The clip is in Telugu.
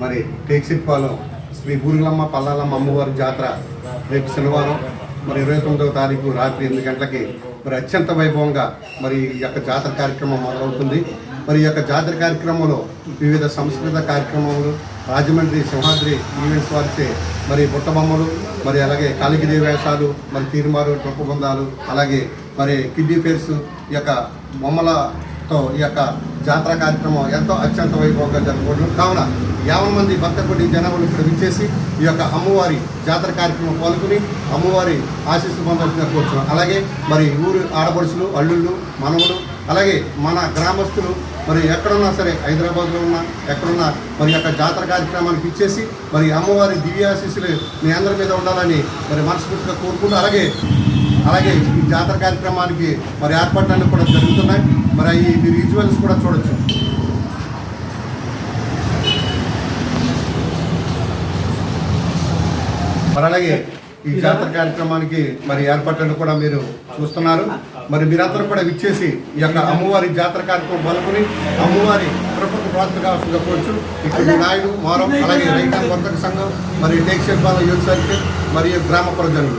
మరి టేక్సిట్పాలెం శ్రీ బూరుగులమ్మ పల్లాలమ్మ అమ్మవారి జాతర రేపు శనివారం మరి 29వ తారీఖు రాత్రి 8 గంటలకి మరి అత్యంత వైభవంగా మరి ఈ యొక్క జాతర కార్యక్రమం మొదలవుతుంది. మరి ఈ యొక్క జాతర కార్యక్రమంలో వివిధ సంస్కృత కార్యక్రమాలు, రాజమండ్రి సింహాద్రి ఈవెంట్స్ వారిచే మరి బుట్టబొమ్మలు, మరి అలాగే కాళిగిరి వేషాలు, మరి తీర్మారు ట్రొప్ప బృందాలు, అలాగే మరి కిడ్డీ ఫేర్స్, ఈ యొక్క బొమ్మలతో ఈ యొక్క జాతర కార్యక్రమం ఎంతో అత్యంత వైభవంగా జరుపుకుంటున్నాం. కావున 50 మంది భక్త కోటి జనాలు ఇక్కడ విచ్చేసి ఈ యొక్క అమ్మవారి జాతర కార్యక్రమం పాల్గొని అమ్మవారి ఆశీస్సు పొందాల్సిన కోరుతున్నాం. అలాగే మరి ఊరు ఆడపడుచులు, అల్లుళ్ళు, మనవులు, అలాగే మన గ్రామస్తులు మరి ఎక్కడున్నా సరే, హైదరాబాద్లో ఉన్నా ఎక్కడున్నా మరి యొక్క జాతర కార్యక్రమానికి ఇచ్చేసి మరి అమ్మవారి దివ్యాశీస్సులు మీ అందరి మీద ఉండాలని మరి మనస్ఫూర్తిగా కోరుకుంటూ, అలాగే ఈ జాతర కార్యక్రమానికి మరి ఏర్పాట్లన్నీ కూడా జరుగుతున్నాయి. మరి ఈ విజువల్స్ కూడా చూడొచ్చు. మరి అలాగే ఈ జాతర కార్యక్రమానికి మరి ఏర్పాట్లను కూడా మీరు చూస్తున్నారు. మరి మీరందరూ కూడా విచ్చేసి ఈ యొక్క అమ్మవారి జాతర కార్యక్రమం పాల్గొని అమ్మవారి కృపకు ప్రార్థన కావాల్సిందిగా కోరుచు. ఇక్కడ నాయుడు, మోరం, అలాగే రైతాంగ వర్తక సంఘం, మరి టేక్సిట్పాలెం యూత్ సర్కిల్ మరియు గ్రామ ప్రజలు